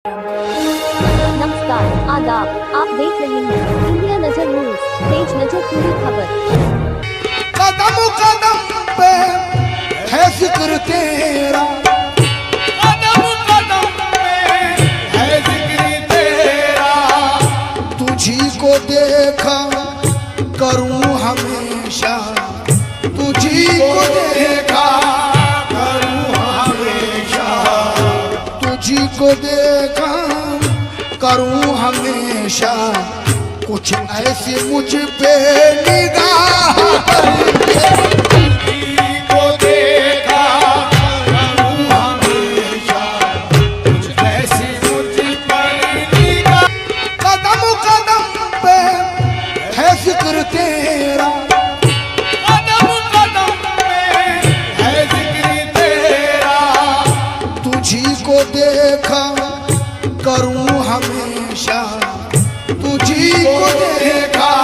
नमस्कार, आदाब। आप देख रहे हैं इंडिया नजर न्यूज, तेज नजर पूरी खबर। कदम कदम पे है जिक्र तेरा, कदम कदम पे है जिक्र तेरा। तुझी को देखा करूं हमेशा, तुझी को देखा करूं हमेशा, तुझी को देखा करूं हमेशा। कुछ ऐसी मुझ पे निगाह को देखा करूं हमेशा, कुछ ऐसी मुझ पर निगाह। कदम कदम पे है जिक्र तेरा, कदम कदम पे है जिक्र तेरा। तुझी को देखा करूं हमेशा, तुझी को देखा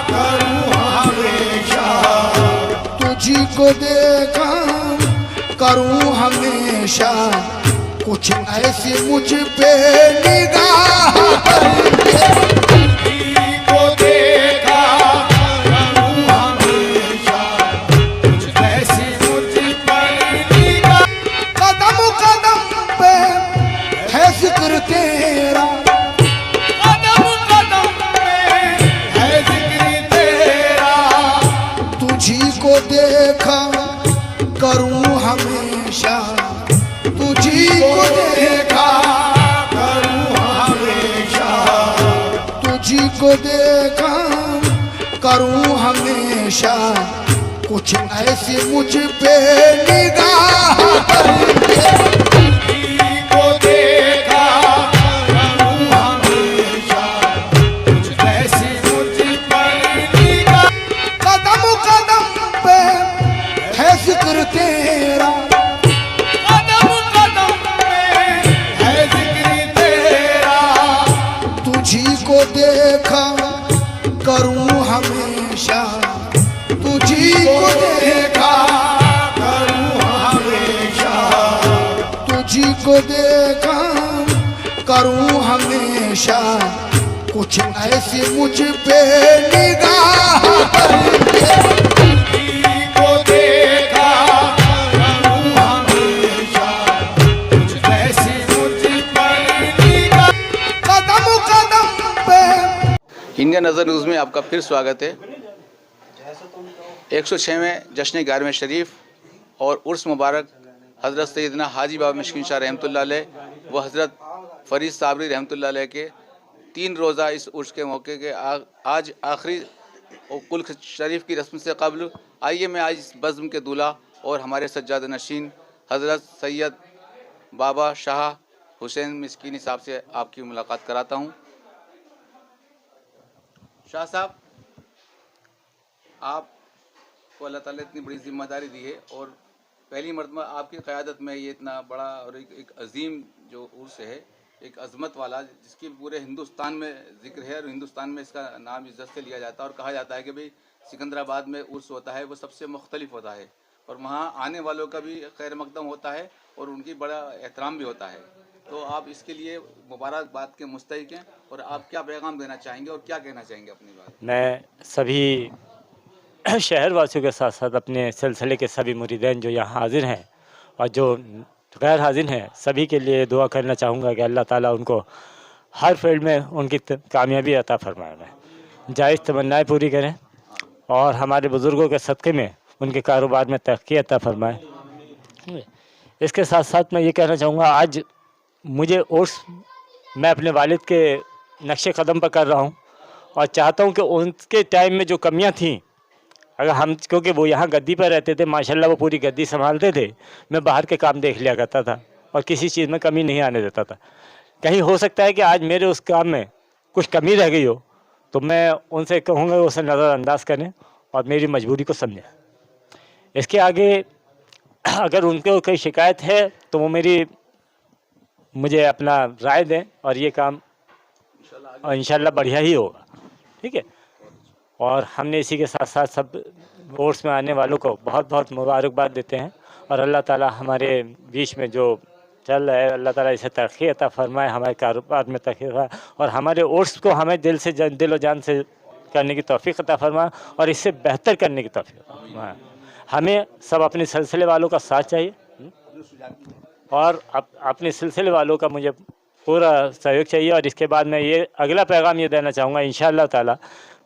करूं हमेशा, तुझी को देखा करूं हमेशा। कुछ ऐसी मुझ पे निगाह तुझी को देखा करूं हमेशा, कुछ ऐसी मुझ पर निगाह। कदम कदम पे है जिक्र तेरा, कदम कदम पे है जिक्र तेरा। तुझी को देखा करूं हमेशा, तुझी को देखा करूं हमेशा, तुझी को देखा करूं हमेशा। कुछ ऐसी मुझ पे निगाह तुझी को देखा करूं हमेशा, कुछ ऐसी मुझ पर निगाह। कदम कदम पे है जिक्र तेरा, कदम कदम पे है जिक्र तेरा। तुझी को देखा करूं हमेशा, तुझी को देखा करूं हमेशा, तुझी को देखा करूं हमेशा। कुछ ऐसी मुझ पे निगाह तुझी को देखा करूं हमेशा, कुछ ऐसी मुझ पर निगाह। कदम कदम पे। इंडिया नज़र न्यूज़ में आपका फिर स्वागत है। 106वें जश्न 11वें शरीफ और उर्स मुबारक हज़रत सैयदना हाजी बाबा मिस्किन शाह रहमतुल्लाह अलैह व हज़रत फ़रीद साबरी रहमतुल्लाह अलैह के 3 रोज़ा इस उर्स के मौके के आज आखिरी कुल शरीफ की रस्म से कबल आइए मैं आज इस बज़्म के दूल्हा और हमारे सज्जाद नशीन हज़रत सैयद बाबा शाह हुसैन मिस्कीनी साहब से आपकी मुलाकात कराता हूँ। शाह साहब, आपको अल्लाह ताला इतनी बड़ी जिम्मेदारी दी है और पहली मरतबा आपकी क़यादत में ये इतना बड़ा और एक अजीम जो उर्स है, एक अज़मत वाला, जिसकी पूरे हिंदुस्तान में ज़िक्र है और हिंदुस्तान में इसका नाम इज़्ज़त से लिया जाता है और कहा जाता है कि भाई सिकंदराबाद में उर्स होता है वो सबसे मुख्तलिफ होता है और वहाँ आने वालों का भी खैर मकदम होता है और उनकी बड़ा एहतराम भी होता है। तो आप इसके लिए मुबारकबाद के मुस्तहिक हैं और आप क्या पैगाम देना चाहेंगे और क्या कहना चाहेंगे अपनी बात? मैं सभी शहर वासियों के साथ साथ अपने सिलसिले के सभी मुरीदैन जो यहाँ हाजिर हैं और जो गैर हाजिर हैं सभी के लिए दुआ करना चाहूँगा कि अल्लाह ताला उनको हर फील्ड में उनकी कामयाबी अता फरमाए, जायज़ तमन्नाएँ पूरी करें और हमारे बुज़ुर्गों के सदक़े में उनके कारोबार में तरक्की अता फरमाए। इसके साथ साथ मैं ये कहना चाहूँगा, आज मुझे उर्स मैं अपने वालिद के नक्शे कदम पर कर रहा हूँ और चाहता हूँ कि उनके टाइम में जो कमियाँ थीं, अगर हम, क्योंकि वो यहाँ गद्दी पर रहते थे, माशाल्लाह वो पूरी गद्दी संभालते थे, मैं बाहर के काम देख लिया करता था और किसी चीज़ में कमी नहीं आने देता था। कहीं हो सकता है कि आज मेरे उस काम में कुछ कमी रह गई हो तो मैं उनसे कहूँगा उसे नज़रअंदाज करें और मेरी मजबूरी को समझें। इसके आगे अगर उनको कोई शिकायत है तो वो मुझे अपना राय दें और ये काम इंशाल्लाह बढ़िया ही होगा। ठीक है। और हमने इसी के साथ साथ सब कोर्स में आने वालों को बहुत बहुत मुबारकबाद देते हैं और अल्लाह ताला हमारे बीच में जो चल रहा है। अल्लाह ताला इसे तरक्की अता फरमाए, हमारे कारोबार में तरक्की फरमाए और हमारे ओट्स को हमें दिल व जान से करने की तौफीक अता फरमाए और इससे बेहतर करने की तौफीक फरमाए। हमें सब अपने सिलसिले वालों का साथ चाहिए और अपने सिलसिले वालों का मुझे पूरा सहयोग चाहिए। और इसके बाद मैं ये अगला पैगाम ये देना चाहूँगा, इंशाअल्लाह ताला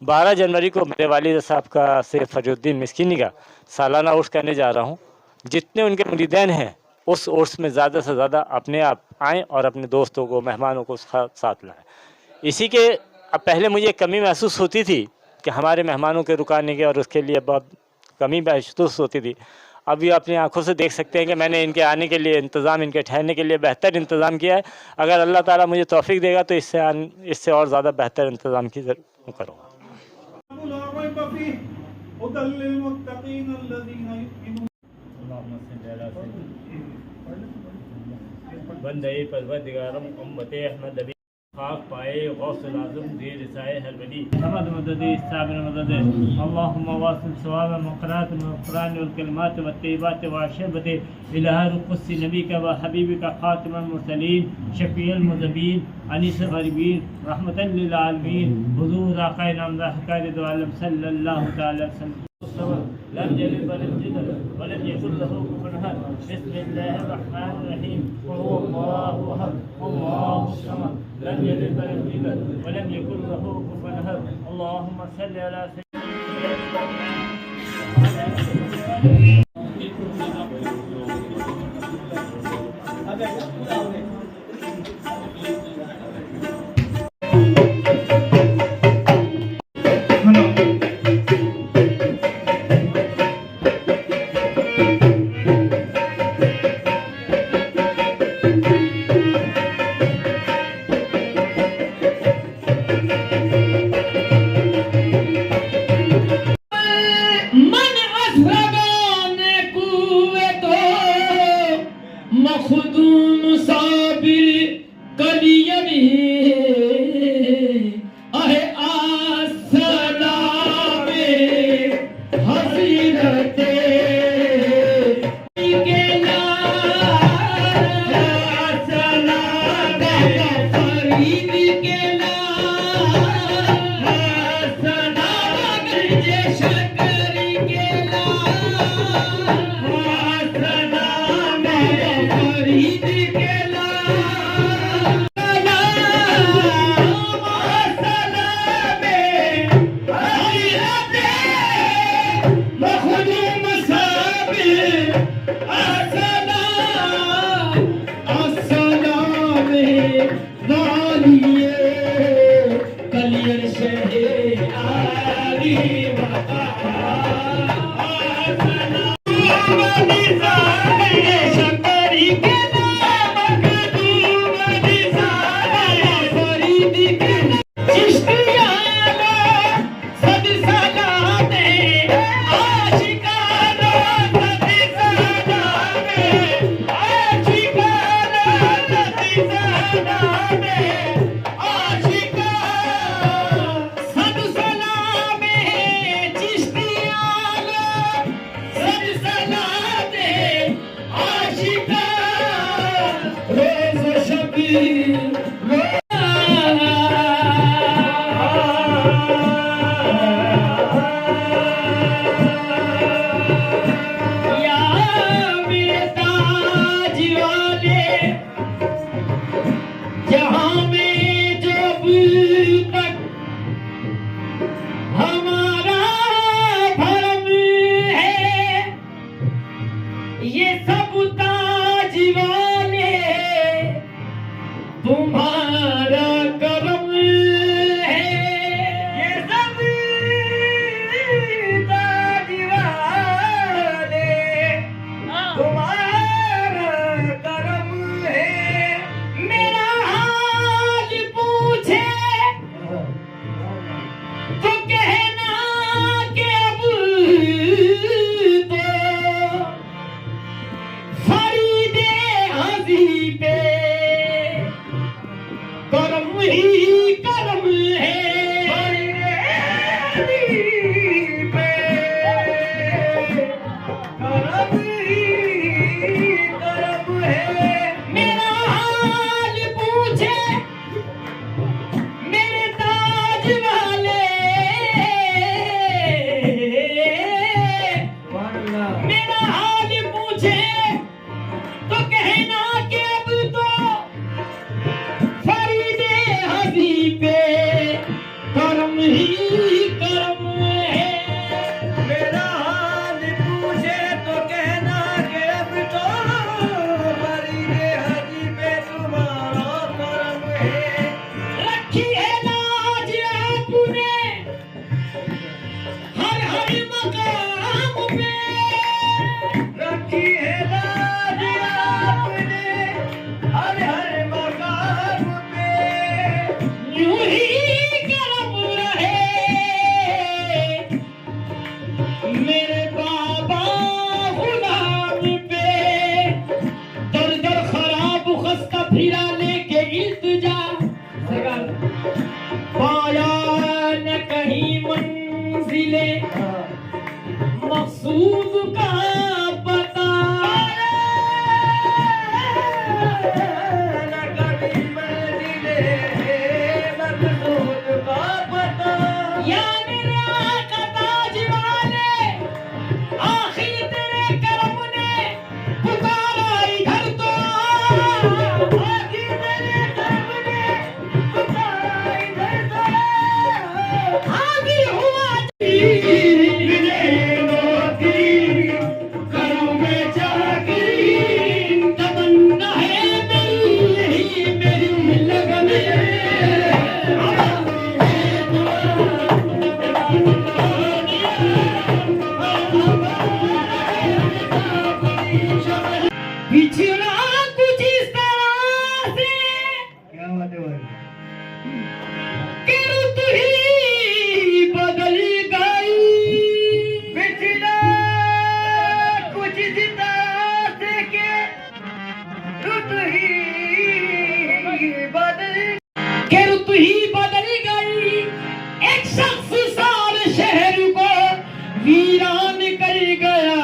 12 जनवरी को मेरे वालिद साहब का सैयद फरीउद्दीन मिस्कीनी का सालाना उर्स करने जा रहा हूँ। जितने उनके मुरीदैन हैं उस उर्स में ज़्यादा से ज़्यादा अपने आप आएँ और अपने दोस्तों को, मेहमानों को साथ लाएँ। इसी के अब पहले मुझे कमी महसूस होती थी कि हमारे मेहमानों के रुकाने की और उसके लिए बहुत कमी महसूस होती थी। अभी अपनी आंखों से देख सकते हैं कि मैंने इनके आने के लिए इंतज़ाम, इनके ठहरने के लिए बेहतर इंतज़ाम किया है। अगर अल्लाह ताला मुझे तौफीक देगा तो इससे और ज़्यादा बेहतर इंतज़ाम की ज़रूर करूँगा। बंदे परवरदिगारम उम्मते अहमद नबी खाक पाए गौसुल आज़म ज़ेर साए हर वली समद मदद इस्ताबिन मदद अल्लाहुम्मा वासिल सवाब मक़रात क़ुरान वल कलिमात व तय्यबात व अशरबत इलाहा रुक़ुस्सी नबी का व हबीब का ख़ातिमुल मुरसलीन शफ़ीउल मुज़्निबीन अनीसुल ग़रीबीन रहमतन लिल आलमीन हुज़ूर आक़ाए नामदार हक़ाइक़ दो आलम सल्लल्लाहु तआला अलैहि वसल्लम लम यलिद वलम यूलद वलम यकुल लहू कुफुवन अहद बिस्मिल्लाहिर रहमानिर रहीम क़ुल हुवल्लाहु अहद अल्लाहुस समद लम यलिद वलम यूलद वलम यकुल लहू कुफुवन अहद अल्लाहुम्मा सल्लि अला मेरा पिछड़ा कुछ इस तरह से क्या बात है कि रुत ही बदल गई पिछड़ा कुछ इस तरह से कि रुत ही बदल गई एक शख्स सारे शहर को वीरान कर गया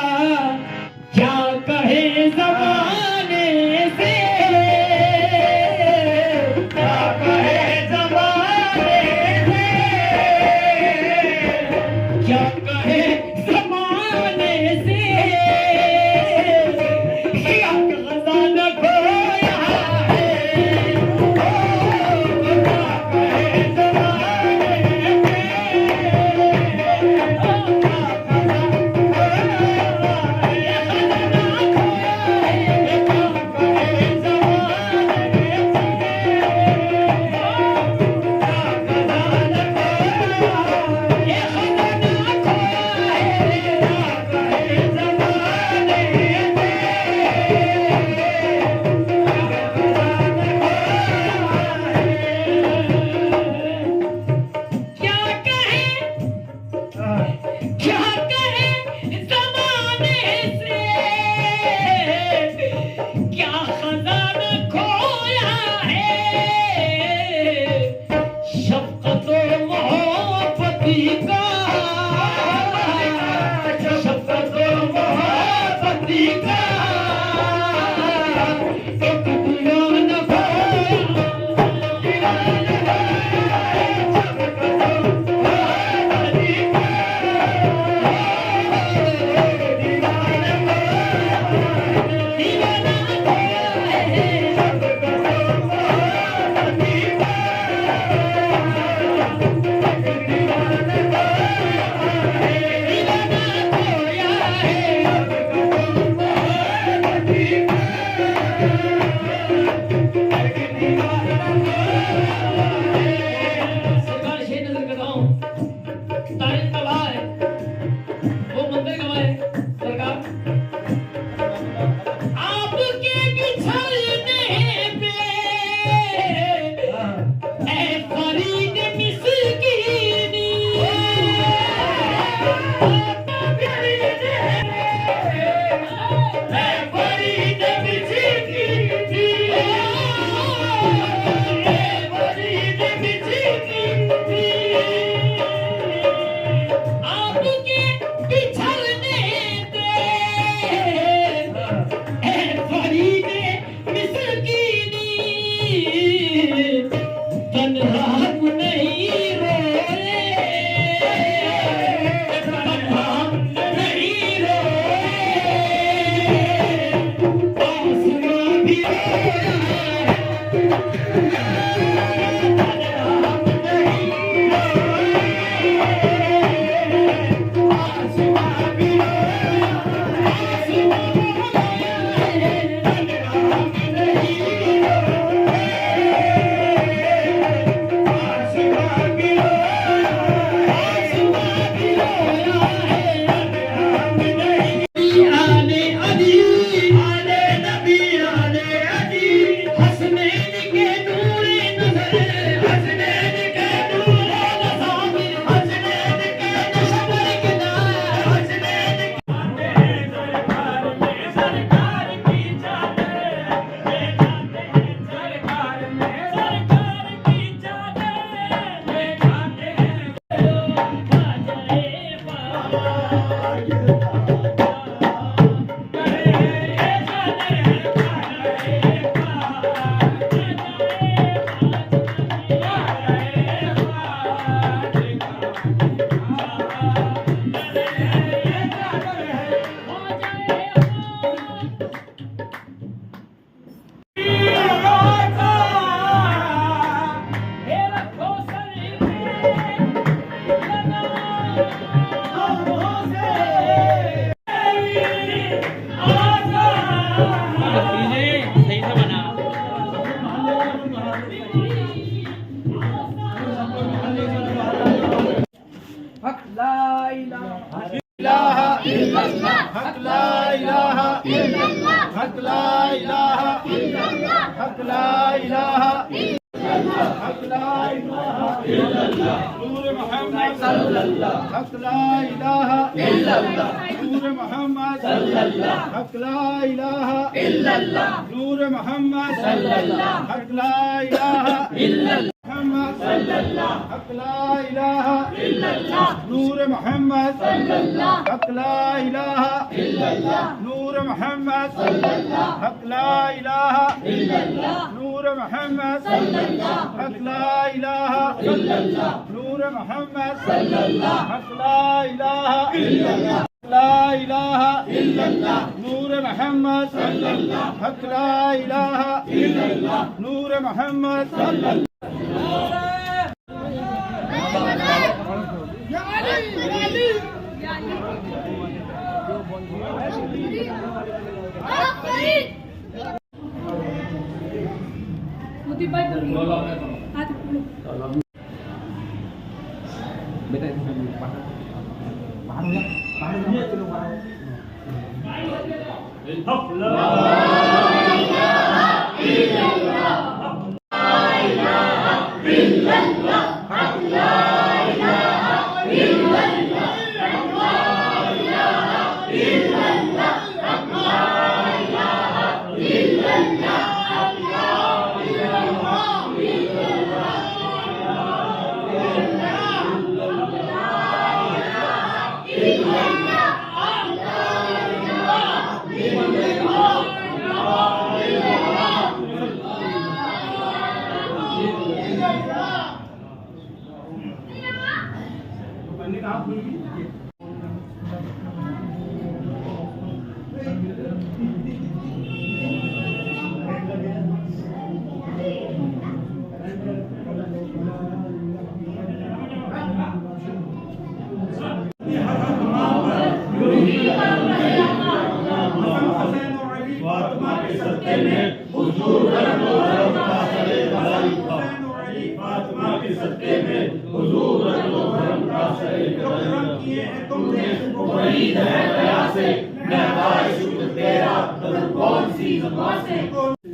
क्या कहे ज़माने से क्या कहे ज़माने से क्या कहे ज़माने से क्या खजाना खोया है क्या कहे ज़माने इलाहा इल्लल्लाह हक ला इलाहा इल्लल्लाह हक ला इलाहा इल्लल्लाह हक ला इलाहा इल्लल्लाह हक ला इलाहा इल्लल्लाह नूर मोहम्मद सल्लल्लाह हक ला इलाहा इल्लल्लाह नूर मोहम्मद सल्लल्लाह हक ला इलाहा इल्लल्लाह नूर मोहम्मद सल्लल्लाह हक ला इलाहा इल्लल्लाह मोहम्मद सल्लल्लाह हक ला इलाहा इल्लल्लाह नूर मोहम्मद सल्लल्लाह हक ला इलाहा इल्लल्लाह नूर मोहम्मद सल्लल्लाह हक ला इलाहा इल्लल्लाह नूर मोहम्मद सल्लल्लाह हक ला इलाहा इल्लल्लाह नूर मोहम्मद सल्लल्लाह हक ला इलाहा इल्लल्लाह ला इलाहा इल्लल्लाह नूर मोहम्मद सल्लल्लाह हक ला इलाहा इल्लल्लाह नूर मोहम्मद सल्लल्लाह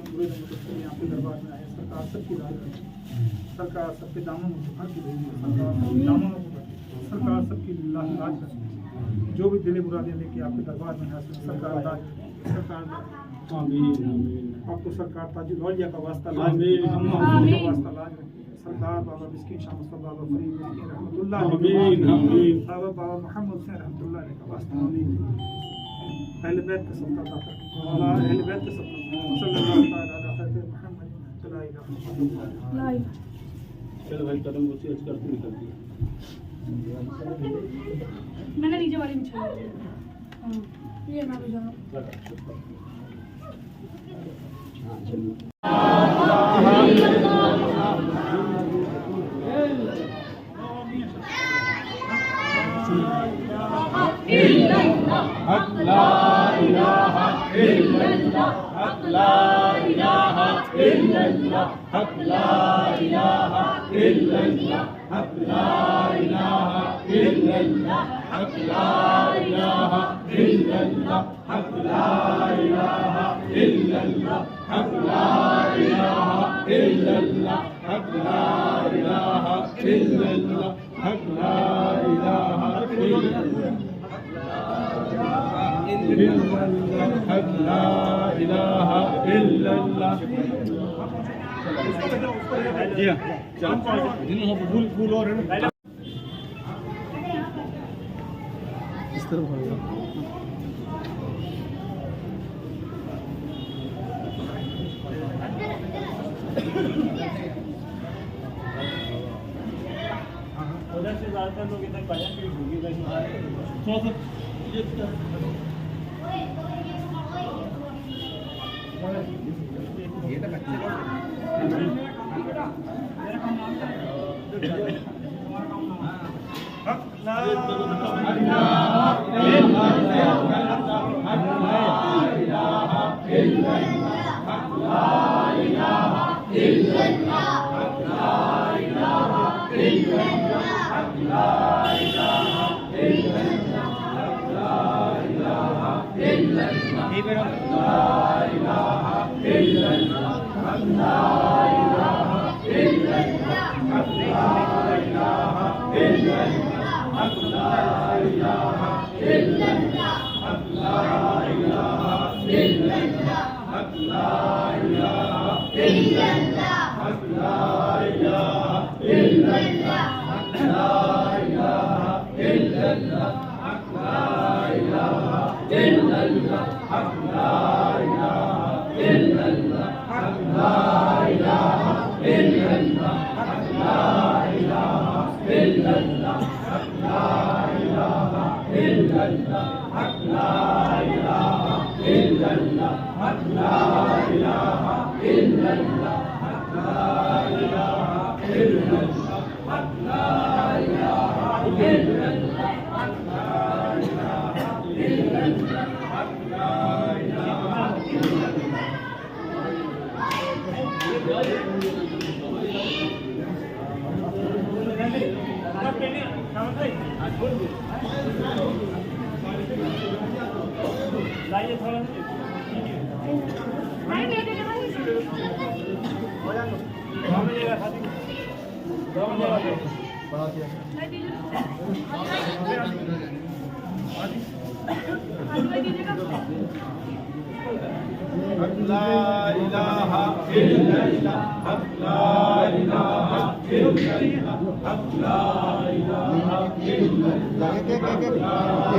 आपके दरबार में आए। सरकार सबकी राह करे, सरकार सबके दामों में सुखा की रही है, सरकार सबके दामों में सरकार सबकी लाज रखे। जो भी दिले मुरादें लेके आपके दरबार में हासिल सरकार सरकार आपको सरकार ताजुल औलिया का वास्ता लाज का वास्ता लाज रखे। सरकार बाबा मिस्किन शाह मुस्तफा बाबा फरीद मिस्किन रहमतुल्लाह बाबा मोहम्मद हुसैन रहमतुल्लाह का वास्ता अहले बैत का सबका अता कर अहले बैत का सबका सल्लल्लाहु अलैहि मोहम्मद ला इलाहा इल्लल्लाह। चलो भाई कदम को चेंज करके निकलती है। मैंने नीचे वाली बिछा दी। हाँ ये मैं बिछा हक ला इलाहा इल्लल्लाह हक ला इलाहा इल्लल्लाह हक ला इलाहा इल्लल्लाह हक ला इलाहा इल्लल्लाह हक ला इलाहा इल्लल्लाह हक ला इलाहा इल्लल्लाह हक ला इलाहा इल्लल्लाह हक ला इलाहा इल्लल्लाह हक ला इलाहा इल्लल्लाह हक ला इलाहा इल्लल्लाह। जी हाँ फूल और है ना इस तरफ उधर से ज़्यादातर लोग इधर पाया कि भूगी थोड़ा सा ये तो बच्चे हक ला इलाहा इल्लल्लाह हक ला इलाहा इल्लल्लाह हक ला इलाहा इल्लल्लाह हक ला इलाहा इल्लल्लाह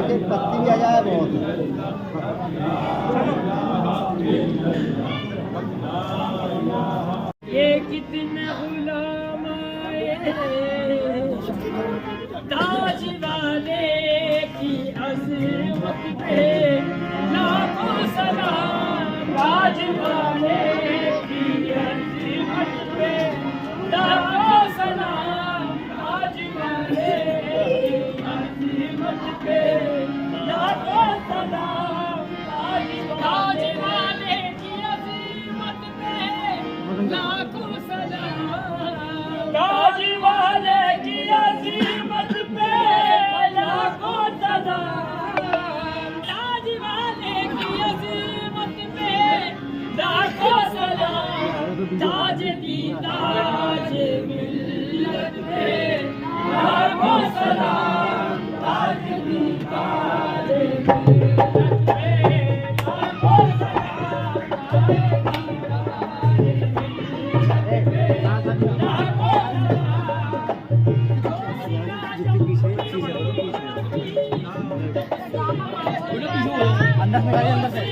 एक पत्ती भी आ जाए बहुत। ये कितने गुलाम आए ताज वाले की अज़मत पे लाखों सलाम। ताज वाले की अज़मत पे लाखों सलाम। ताज वाले की अज़मत पे लाखों सलाम। ताज वाले की अज़मत पे लाखों सलाम। ताज वाले की अज़मत पे लाखों सलाम। ताज वाले की अज़मत पे लाखों सलाम। ताज दी ताज मिल्लत पे लाखों सलाम। ताज दी ताज मिल्लत पे लाखों सलाम। अंदर में गाड़ी अंदर से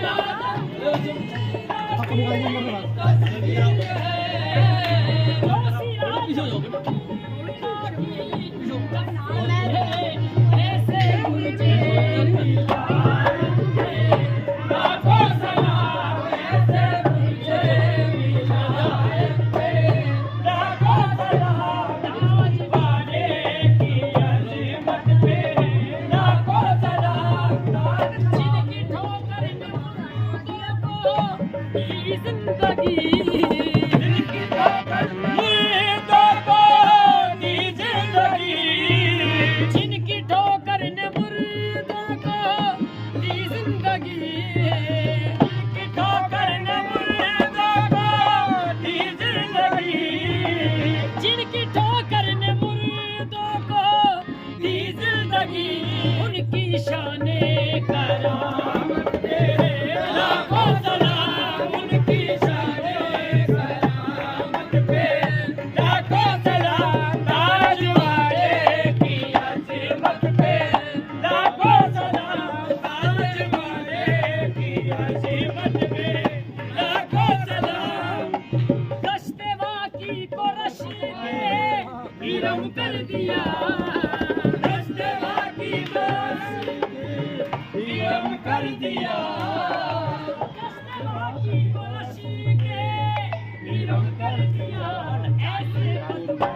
जिनकी ठोकर ने मुर्दों को दी जिंदगी। जिनकी ठोकर ने मुर्दों को दी जिंदगी। जिनकी ठोकर ने मुर्दों को दी जिंदगी। उनकी शाने करामत पे लाखों सलाम। उनकी शाने करामत पे लाखों सलाम। ताज वाले की अज़मत पे लाखों सलाम। ताज वाले की अज़मत पे लाखों सलाम। दश्ते वाकी को रशी ने इरम कर दिया। दश्ते वाकी को रशी ने इरम कर दिया। दश्ते वाकी को रशी ने इरम कर दिया। ऐसे बदबू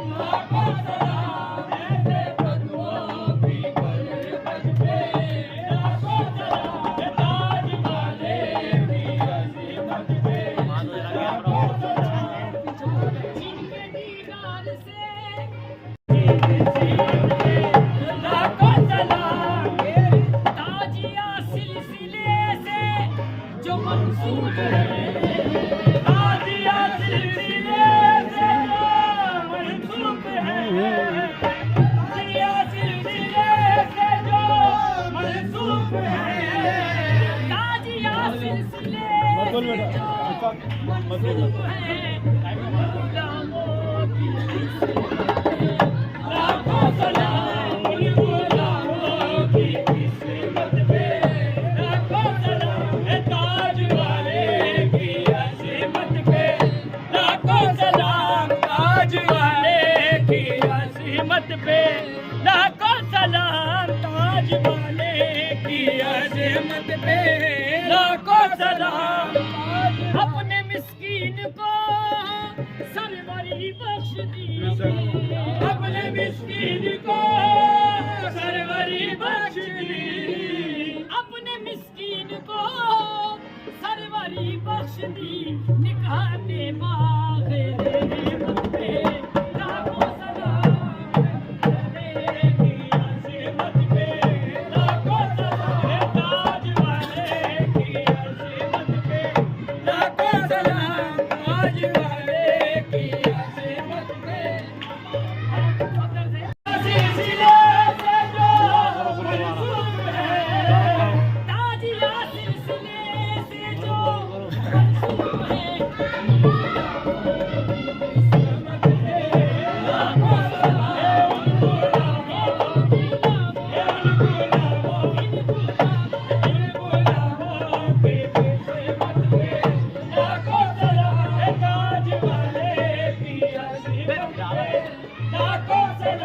लाखों सलाम। ऐसे बदबू भी गुर्बत पे लाखों सलाम। ताज वाले की अज़मत पे लाखों सलाम। जिनके दीदार से लाखों सलाम। ताजिया सिलसिले से जो मंसूब है। ताजिया सिलसिले से जो मंसूब है। ताजिया सिलसिले से जो मंसूब है। ताजिया सिलसिले से जो मंसूब है। गुलामों की लाखों सलाम। गुलामों की किस्मत पे लाखों सलाम। ताज वाले की अज़मत पे लाखों सलाम। ताज वाले बख्श दी, अपने मिस्कीन को सरवरी बख्श दी, अपने मिस्कीन को सरवरी बख्श दी, निकाहते बाग़ रहमत पे लाखों सलाम चले की अज़ीमत पे, लाखों सलाम ताज वाले की अज़ीमत पे, लाखों सलाम ताज वाले की अज़ीमत पे। सिलसिले से जो मंसूब है, ताजिया सिलसिले से जो मंसूब है, लाखों सलाम उनको लाखों इन गुलामों के अज़ीमत पे, लाखों सलाम ताज वाले की अज़ीमत पे, लाखों सलाम।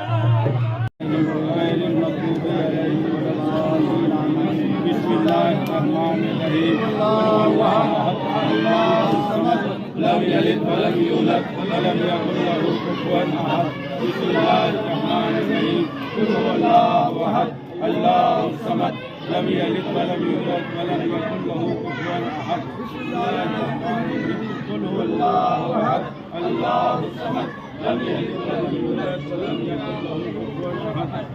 लम यलिद वलम यूलद वलम यकुल लहू कुफुवन अहद। बिस्मिल्लाहिर्रहमानिर्रहीम। कुल हुवल्लाहु अहद अल्लाहु समद लम यलिद वलम यूलद वलम यकुल लहू कुफुवन अहद। बिस्मिल्लाहिर्रहमानिर्रहीम। कुल हुवल्लाहु अहद अल्लाहु समद लम यलिद वलम यूलद वलम यकुल लहू कुफुवन अहद।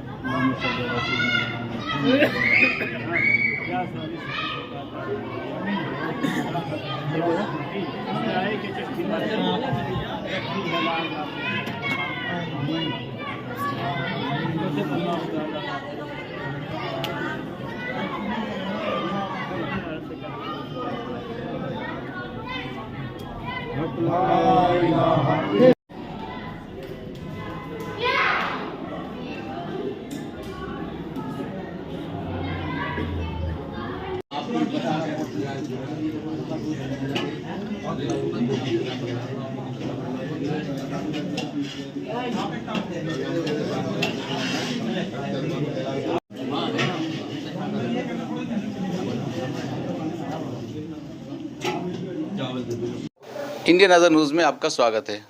इंडियन नज़र न्यूज़ में आपका स्वागत है।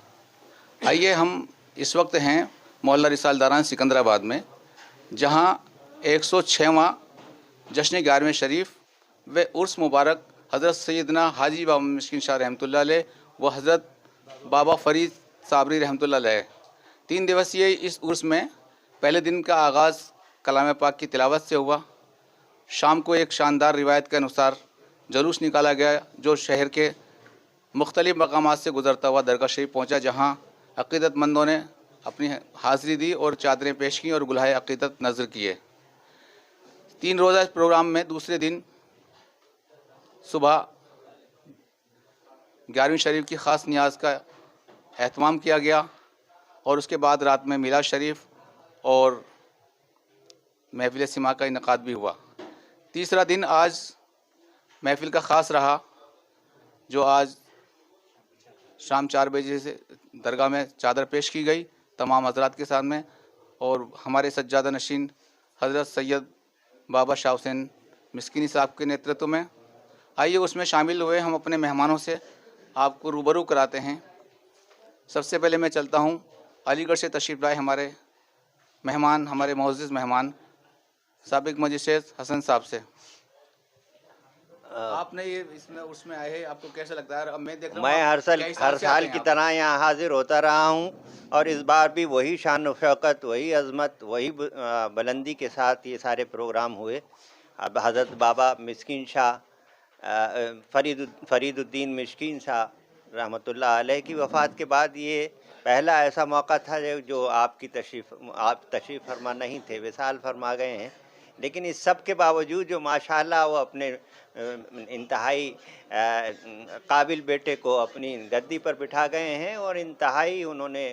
आइए हम इस वक्त हैं मोहल्ला रिसालदारान सिकंदराबाद में, जहां 106वां जश्न 11वें शरीफ व उर्स मुबारक हज़रत सैयदना हाजी बाबा मिस्किन शाह रहमतुल्लाह अलैह व हज़रत बाबा फ़रीद साबरी रहमतुल्लाह अलैह 3 दिवसीय इस उर्स में पहले दिन का आगाज़ कलाम पाक की तिलावत से हुआ। शाम को एक शानदार रिवायत के अनुसार जुलूस निकाला गया जो शहर के मुख्तलिफ़ मकामात से गुज़रता हुआ दरगाह शरीफ पहुँचा, जहाँ अक़ीदतमंदों ने अपनी हाज़िरी दी और चादरें पेश की और गुलहाए अक़ीदत नज़र किए। 3 रोज़ा प्रोग्राम में दूसरे दिन सुबह 11वीं शरीफ की ख़ास नियाज़ का एहतमाम किया गया और उसके बाद रात में मिलाद शरीफ और महफ़िल सिमा का इनक़ाद भी हुआ। तीसरा दिन आज महफ़िल का ख़ास रहा, जो आज शाम 4 बजे से दरगाह में चादर पेश की गई तमाम हज़रात के सामने और हमारे सज्जादा नशीन हज़रत सैयद बाबा शाह हुसैन मिस्किनी साहब के नेतृत्व में। आइए उसमें शामिल हुए हम अपने मेहमानों से आपको रूबरू कराते हैं। सबसे पहले मैं चलता हूँ अलीगढ़ से तशरीफ़ लाए हमारे मेहमान, हमारे मुअज़्ज़िज़ मेहमान साबिक़ मजिस्ट्रेट हसन साहब से। आपने ये इसमें उसमें आए हैं, आपको कैसा लगता है? अब मैं देख रहा हूँ मैं हर साल की तरह यहाँ हाजिर होता रहा हूँ और इस बार भी वही शान व शौकत, वही अज़मत, वही बुलंदी के साथ ये सारे प्रोग्राम हुए। अब हज़रत बाबा मिस्किन शाह फरीदुद्दीन मिस्किन शाह रहमतुल्लाह अलैह की वफ़ात के बाद ये पहला ऐसा मौका था जो आप तशरीफ़ फरमा नहीं थे, विसाल फरमा गए हैं। लेकिन इस सब के बावजूद जो माशाअल्लाह वो अपने इंतहाई काबिल बेटे को अपनी गद्दी पर बिठा गए हैं और इंतहाई उन्होंने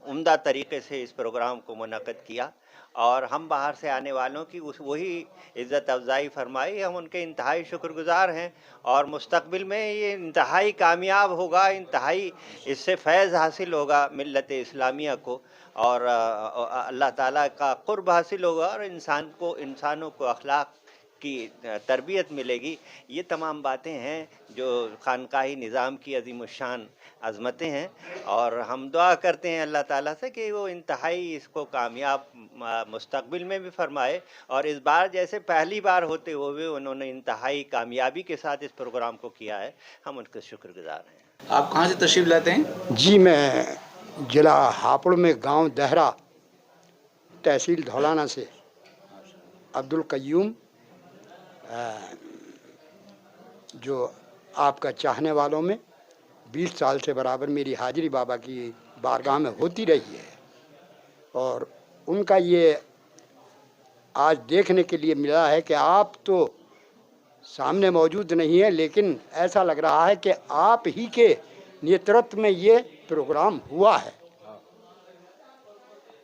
उम्दा तरीक़े से इस प्रोग्राम को मुनक़्क़िद किया और हम बाहर से आने वालों की वही इज़्ज़त अफ़ज़ाई फरमाई। हम उनके इंतहाई शुक्रगुज़ार हैं और मुस्तक़बिल में ये इंतहाई कामयाब होगा, इंतहाई इससे फैज़ हासिल होगा मिल्लत इस्लामिया को और अल्लाह ताला का क़ुर्ब हासिल होगा और इंसानों को अखलाक की तरबियत मिलेगी। ये तमाम बातें हैं जो खानकाही निज़ाम की अज़ीमुश्शान अज़मतें हैं, और हम दुआ करते हैं अल्लाह ताला से कि वो इंतहाई इसको कामयाब मुस्तक़बिल में भी फरमाए, और इस बार जैसे पहली बार होते हुए उन्होंने इंतहाई कामयाबी के साथ इस प्रोग्राम को किया है, हम उनके शुक्रगुज़ार हैं। आप कहाँ से तशरीफ़ लाते हैं? जी, मैं ज़िला हापुड़ में गांव दहरा, तहसील धौलाना से अब्दुल कय्यूम, जो आपका चाहने वालों में 20 साल से बराबर मेरी हाजिरी बाबा की बारगाह में होती रही है, और उनका ये आज देखने के लिए मिला है कि आप तो सामने मौजूद नहीं है, लेकिन ऐसा लग रहा है कि आप ही के नेतृत्व में ये प्रोग्राम हुआ है।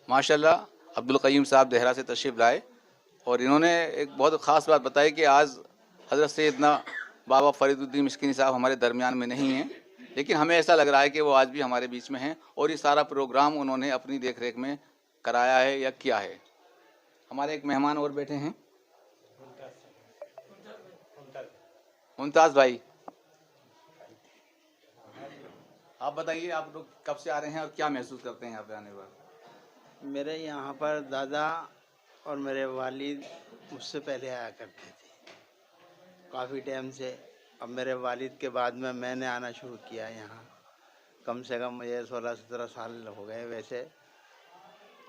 माशाल्लाह, अब्दुल कय्यूम साहब देहरा से तशरीफ़ लाए और इन्होंने एक बहुत ख़ास बात बताई कि आज हज़रत सैयदना बाबा फरीदुद्दीन मिस्कीनी साहब हमारे दरमियान में नहीं हैं, लेकिन हमें ऐसा लग रहा है कि वो आज भी हमारे बीच में हैं, और ये सारा प्रोग्राम उन्होंने अपनी देख रेख में कराया है या किया है। हमारे एक मेहमान और बैठे हैं, मुमताज़ भाई, आप बताइए, आप लोग कब से आ रहे हैं और क्या महसूस करते हैं यहाँ पे आने पर? मेरे यहाँ पर दादा और मेरे वालिद मुझसे पहले आया करते थे काफ़ी टाइम से। अब मेरे वालिद के बाद में मैंने आना शुरू किया यहाँ, कम से कम मुझे 16-17 साल हो गए वैसे।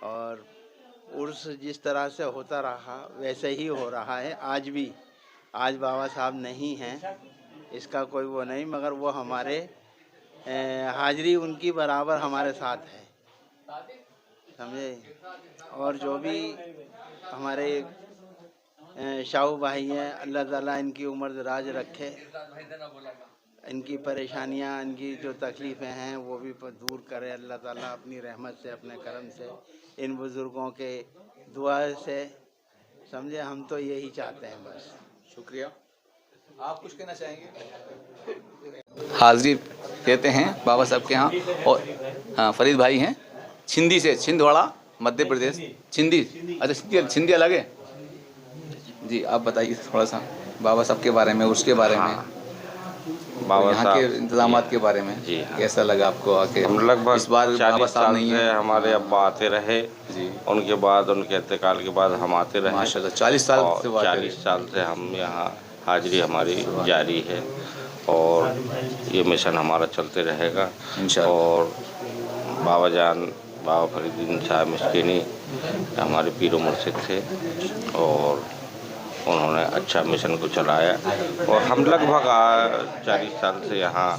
और उर्स जिस तरह से होता रहा वैसे ही हो रहा है आज भी। आज बाबा साहब नहीं हैं, इसका कोई वो नहीं, मगर वो हमारे हाजिरी उनकी बराबर हमारे साथ है, समझे। और जो भी हमारे शाहू भाई हैं, अल्लाह ताला इनकी उम्र दराज रखे, इनकी परेशानियां, इनकी जो तकलीफ़ें हैं वो भी दूर करे अल्लाह ताला अपनी रहमत से, अपने करम से, इन बुज़ुर्गों के दुआ से, समझे। हम तो यही चाहते हैं बस। शुक्रिया। आप कुछ कहना चाहेंगे? हाजिरी कहते हैं बाबा साहब के यहाँ, और हाँ, फरीद भाई हैं छिंदी से, छिंदवाड़ा मध्य प्रदेश। छिंदी, अच्छा छिंदी अलग है जी। आप बताइए थोड़ा सा बाबा साहब के बारे में, उसके बारे में, बाबा यहाँ के इंतजाम के बारे में जी। कैसा लगा आपको आके? हम लगभग इस बार 40 साल से हमारे अब्बा आते रहे जी, उनके बाद, उनके इंतकाल के बाद हम आते रहे। माशाल्लाह 40 साल से 40 साल से हम यहाँ हाजिरी हमारी जारी है, और ये मिशन हमारा चलते रहेगा इंशाअल्लाह। और बाबा जान बाबा फरीदुद्दीन साहब मिस्कीनी हमारे पीर मुर्शिद थे, और उन्होंने अच्छा मिशन को चलाया, और हम लगभग 40 साल से यहाँ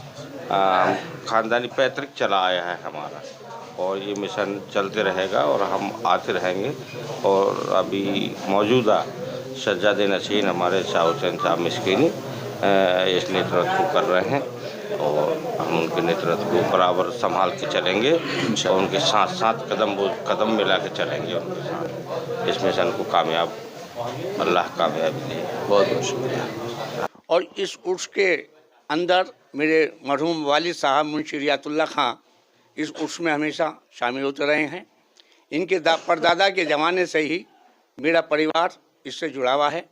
ख़ानदानी पैतृक चला आया है हमारा, और ये मिशन चलते रहेगा और हम आते रहेंगे। और अभी मौजूदा सज्जाद नशीन हमारे शाह हुसैन साहब मिस्कीनी इस नेतृत्व कर रहे हैं, और हम उनके नेतृत्व को बराबर संभाल के चलेंगे, और उनके साथ साथ कदम मिला के चलेंगे उनके साथ। इस मिशन को कामयाब अल्लाह कामयाबी दे। बहुत बहुत शुक्रिया। और इस उर्स के अंदर मेरे मरहूम वालिद साहब मुंशी रियातुल्लाह खां इस उर्स में हमेशा शामिल होते रहे हैं। इनके परदादा के ज़माने से ही मेरा परिवार इससे जुड़ा हुआ है,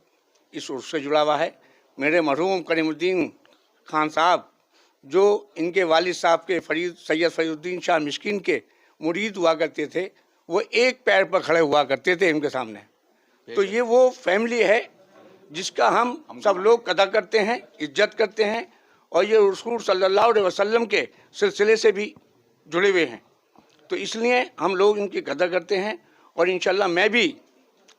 इस उर्स से जुड़ा हुआ है। मेरे मरहूम करीमुद्दीन खान साहब, जो इनके वालिद साहब के सैयद फरीदुद्दीन शाह मिस्कीन के मुरीद हुआ करते थे, वो एक पैर पर खड़े हुआ करते थे इनके सामने। तो ये वो फैमिली है जिसका हम सब लोग कदर करते हैं, इज्जत करते हैं, और ये रसूल सल्लल्लाहु अलैहि वसल्लम के सिलसिले से भी जुड़े हुए हैं। तो इसलिए हम लोग इनकी कदर करते हैं, और इंशाल्लाह मैं भी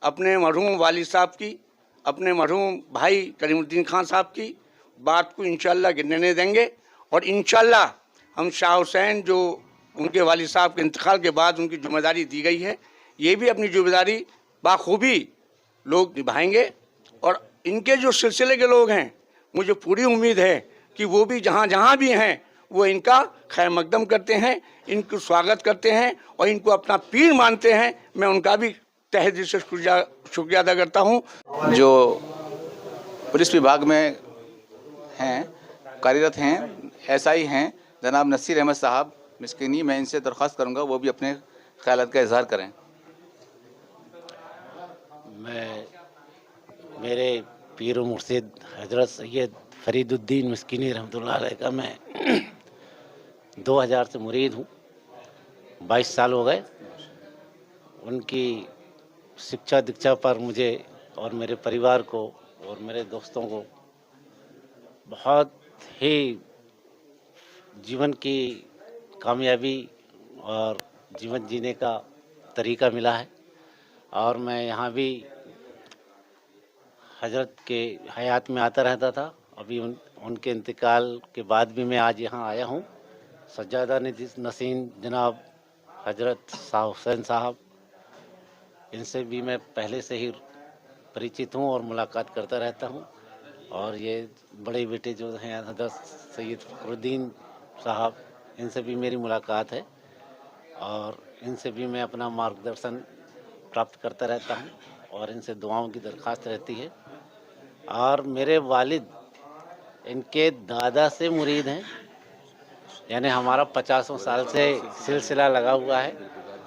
अपने मरहूम वालिद साहब की, अपने मरहूम भाई करीमुद्दीन खान साहब की बात को इंशाल्लाह गिरने नहीं देंगे, और इंशाल्लाह हम शाह हुसैन जो उनके वालिद साहब के इंतकाल के बाद उनकी जिम्मेदारी दी गई है, ये भी अपनी जिम्मेदारी बाखूबी लोग निभाएंगे। और इनके जो सिलसिले के लोग हैं, मुझे पूरी उम्मीद है कि वो भी जहाँ जहाँ भी हैं वो इनका खैर मकदम करते हैं, इनको स्वागत करते हैं, और इनको अपना पीर मानते हैं। मैं उनका भी तहे दिल से शुक्रिया अदा करता हूँ। जो पुलिस विभाग में हैं, कार्यरत हैं, SI हैं जनाब नसीर अहमद साहब मिस्कीनी, मैं इनसे दरख्वास्त करूँगा वो भी अपने ख्यालात का इजहार करें। मैं मेरे पीर व मुर्शिद हजरत सैयद फरीदुद्दीन मिस्कीनी रहमतुल्लाह अलैह का मैं 2000 से मुरीद हूँ। 22 साल हो गए। उनकी शिक्षा दीक्षा पर मुझे और मेरे परिवार को और मेरे दोस्तों को बहुत ही जीवन की कामयाबी और जीवन जीने का तरीका मिला है। और मैं यहाँ भी हजरत के हयात में आता रहता था। अभी उनके इंतकाल के बाद भी मैं आज यहाँ आया हूँ। सज्जादा नसीन जनाब हजरत शाह हुसैन साहब, इनसे भी मैं पहले से ही परिचित हूँ और मुलाकात करता रहता हूँ। और ये बड़े बेटे जो हैं हजरत सैयद फखरुद्दीन साहब, इनसे भी मेरी मुलाकात है और इनसे भी मैं अपना मार्गदर्शन प्राप्त करता रहता हूँ और इनसे दुआओं की दरख्वास्त रहती है। और मेरे वालिद इनके दादा से मुरीद हैं, यानी हमारा 50 साल से सिलसिला लगा हुआ है,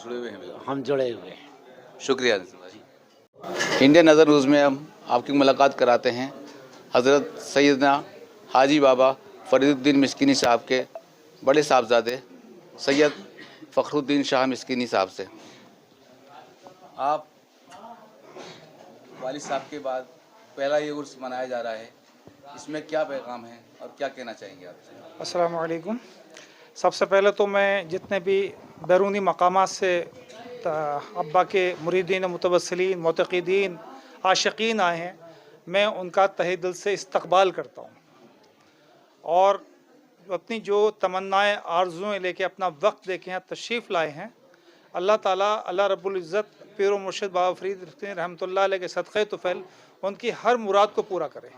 जुड़े हुए हैं। हम जुड़े हुए हैं। शुक्रिया। इंडिया नज़र न्यूज़ में हम आपकी मुलाकात कराते हैं हज़रत सैयदना हाजी बाबा फरीदुद्दीन मिस्कीनी साहब के बड़े साहबजादे सैयद फ़खरुद्दीन शाह मिस्कीनी साहब से। आप वालिद साहब के बाद पहला ये उर्स मनाया जा रहा है, इसमें क्या पैगाम है और क्या कहना चाहेंगे आपसे? अस्सलाम वालेकुम। सबसे पहले तो मैं जितने भी बैरूनी मकामात से अब्बा के मुरीदीन, मुतवस्सिलीन, मुतक़ीदीन, आशिकीन आए हैं, मैं उनका तहे दिल से इस्तक़बाल करता हूँ। और अपनी जो तमन्नाएँ आरज़ुएँ लेके अपना वक्त लेके यहाँ तशरीफ़ लाए हैं, अल्लाह ताला अल्लाह रब्बुल इज़्ज़त पीर व मुर्शिद बाबा फरीद रहमतुल्लाह अलैह के सदक़े तुफ़ैल उनकी हर मुराद को पूरा करे।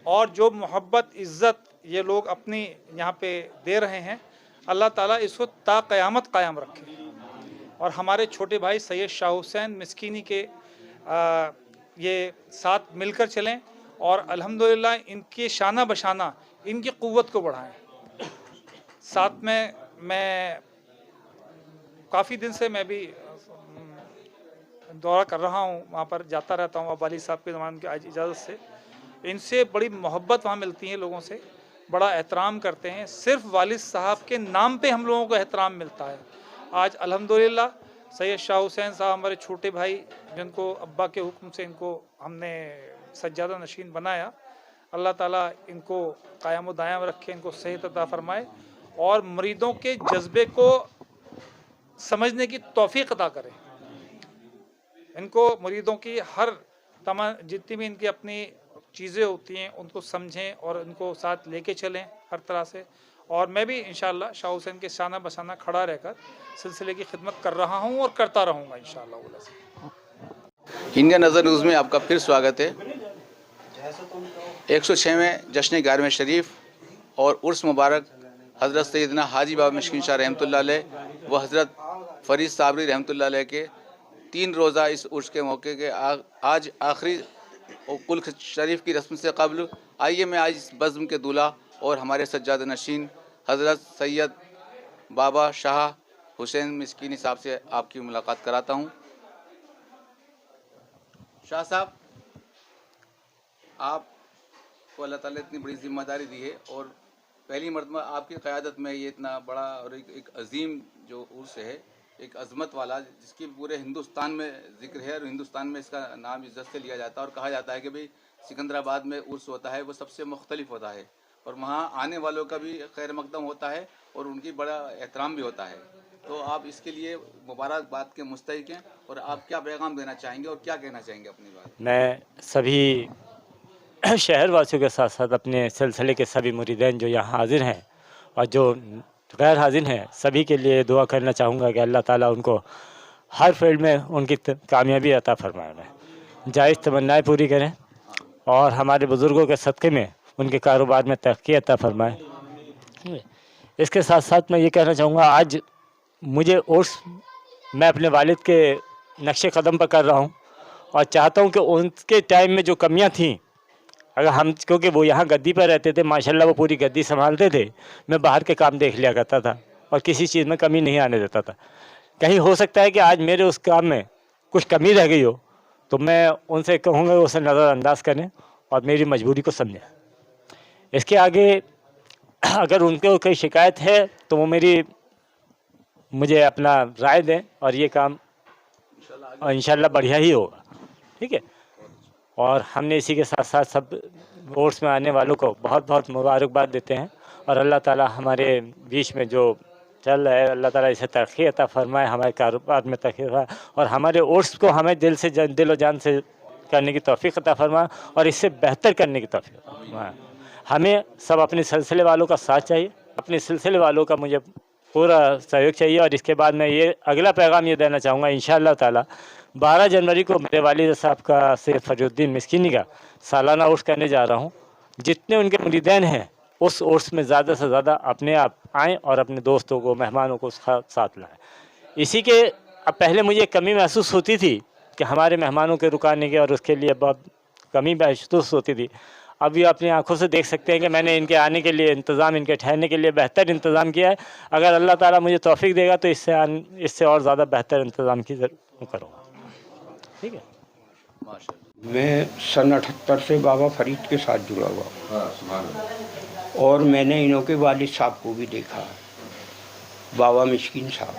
और जो मोहब्बत इज़्ज़त ये लोग अपनी यहाँ पे दे रहे हैं, अल्लाह ताला इसको ता क़यामत कायम रखे। और हमारे छोटे भाई सैयद शाह हुसैन मिस्कीनी के ये साथ मिलकर चलें और अल्हम्दुलिल्लाह इनके शाना बशाना इनकी क़ुव्वत को बढ़ाएं। साथ में मैं काफ़ी दिन से मैं भी दौरा कर रहा हूँ, वहाँ पर जाता रहता हूँ वालिद साहब के ज़माने की आज इजाज़त से। इनसे बड़ी मोहब्बत वहाँ मिलती है, लोगों से बड़ा एहतराम करते हैं। सिर्फ वालिद साहब के नाम पे हम लोगों को एहतराम मिलता है। आज अल्हम्दुलिल्लाह सैयद शाह हुसैन साहब हमारे छोटे भाई, जिनको अब्बा के हुक्म से इनको हमने सज्जादा नशीन बनाया, अल्लाह ताला इनको कायम दायम रखे, इनको सेहत अता फरमाए और मुरीदों के जज्बे को समझने की तौफीक अता करें। इनको मुरीदों की हर जितनी भी इनकी अपनी चीज़ें होती हैं उनको समझें और इनको साथ लेके चलें हर तरह से। और मैं भी इंशाअल्लाह शाह हुसैन के शाना बशाना खड़ा रहकर सिलसिले की खिदमत कर रहा हूँ और करता रहूँगा इंशाअल्लाह। इंडिया नज़र न्यूज़ में आपका फिर स्वागत है। 106वें जश्न 11वें शरीफ और उर्स मुबारक हज़रत सैयदना हाजी बाबा मिस्कीन शाह रहमतुल्लाह अलैह व हज़रत फरीद साबरी रहमतुल्लाह अलैह के 3 रोज़ा इस उर्स के मौके के आज आखिरी कुल शरीफ की रस्म से कबल आइए मैं आज इस बज़्म के दूल्हा और हमारे सज्जाद नशीन हज़रत सैयद बाबा शाह हुसैन मिस्कीनी साहब से आपकी मुलाकात कराता हूँ। शाह साहब, आपको अल्लाह ताला इतनी बड़ी जिम्मेदारी दी है और पहली मरतबा आपकी क़यादत में ये इतना बड़ा और एक अजीम जो उर्स है, एक अज़मत वाला, जिसकी पूरे हिंदुस्तान में ज़िक्र है और हिंदुस्तान में इसका नाम इज़्ज़त से लिया जाता है। और कहा जाता है कि भाई सिकंदराबाद में उर्स होता है वो सबसे मुख्तलिफ होता है और वहाँ आने वालों का भी खैर मकदम होता है और उनकी बड़ा एहतराम भी होता है। तो आप इसके लिए मुबारकबाद के मुस्तहिक हैं और आप क्या पैगाम देना चाहेंगे और क्या कहना चाहेंगे अपनी बात? मैं सभी शहर वासियों के साथ साथ अपने सिलसिले के सभी मुरीदैन जो यहाँ हाजिर हैं और जो गैर हाजिर हैं, सभी के लिए दुआ करना चाहूँगा कि अल्लाह ताला उनको हर फील्ड में उनकी कामयाबी अता फरमाए, जायज़ तमन्नाएँ पूरी करें और हमारे बुज़ुर्गों के सदक़े में उनके कारोबार में तरक्की अता फरमाए। इसके साथ साथ मैं ये कहना चाहूँगा, आज मुझे उर्स मैं अपने वालिद के नक्शे कदम पर कर रहा हूँ और चाहता हूँ कि उनके टाइम में जो कमियाँ थीं, अगर हम, क्योंकि वो यहाँ गद्दी पर रहते थे, माशाल्लाह वो पूरी गद्दी संभालते थे, मैं बाहर के काम देख लिया करता था और किसी चीज़ में कमी नहीं आने देता था। कहीं हो सकता है कि आज मेरे उस काम में कुछ कमी रह गई हो तो मैं उनसे कहूँगा उसे नज़रअंदाज करें और मेरी मजबूरी को समझें। इसके आगे अगर उनको कोई शिकायत है तो वो मुझे अपना राय दें और ये काम इंशाल्लाह बढ़िया ही होगा, ठीक है। और हमने इसी के साथ साथ सब कोर्स में आने वालों को बहुत बहुत मुबारकबाद देते हैं और अल्लाह ताला हमारे बीच में जो चल रहा है, अल्लाह ताला इसे तरक्की अता फरमाए, हमारे कारोबार में तरक्की फरमाए और हमारे ओर्स को हमें दिल व जान से करने की तौफीक अता फरमाए और इससे बेहतर करने की तौफीक अता फरमाए। हमें सब अपने सिलसिले वालों का साथ चाहिए, अपने सिलसिले वालों का मुझे पूरा सहयोग चाहिए। और इसके बाद मैं ये अगला पैगाम ये देना चाहूँगा, इंशाअल्लाह ताला 12 जनवरी को मेरे वालिद साहब का सैयद फरीउद्दीन मिस्कीनी का सालाना उर्स करने जा रहा हूँ। जितने उनके मुरीदैन हैं उस उर्स में ज़्यादा से ज़्यादा अपने आप आएँ और अपने दोस्तों को, मेहमानों को साथ लाएँ। इसी के अब पहले मुझे कमी महसूस होती थी कि हमारे मेहमानों के रुकाने की और उसके लिए बहुत कमी महसूस होती थी। अभी अपनी आंखों से देख सकते हैं कि मैंने इनके आने के लिए इंतज़ाम, इनके ठहरने के लिए बेहतर इंतज़ाम किया है। अगर अल्लाह ताला मुझे तौफीक देगा तो इससे और ज़्यादा बेहतर इंतज़ाम की ज़रूर करूँगा, ठीक है। मैं सन 78 से बाबा फरीद के साथ जुड़ा हुआ और मैंने इन्हों के वालिद साहब को भी देखा, बाबा मिस्कीन साहब,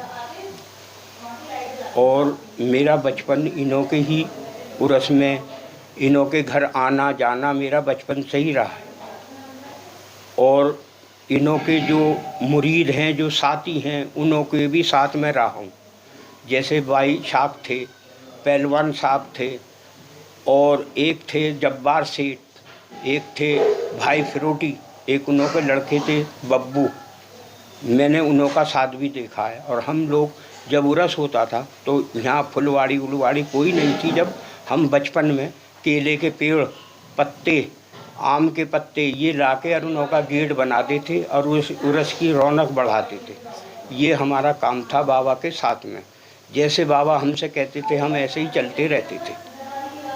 और मेरा बचपन इन्हों के ही उर्स में, इन्हों के घर आना जाना मेरा बचपन से ही रहा है। और इन्हों के जो मुरीद हैं, जो साथी हैं, उन्हों के भी साथ में रहा हूँ। जैसे भाई साहब थे, पहलवान साहब थे, और एक थे जब्बार सेठ, एक थे भाई फिरोटी, एक उन्हों के लड़के थे बब्बू। मैंने उन्हों का साथ भी देखा है। और हम लोग जब उर्स होता था तो यहाँ फुलवाड़ी उलवाड़ी कोई नहीं थी। जब हम बचपन में केले के पेड़, पत्ते, आम के पत्ते ये लाके और उन्हों का गेट बनाते थे और उस उर्स की रौनक बढ़ाते थे। ये हमारा काम था बाबा के साथ में। जैसे बाबा हमसे कहते थे हम ऐसे ही चलते रहते थे।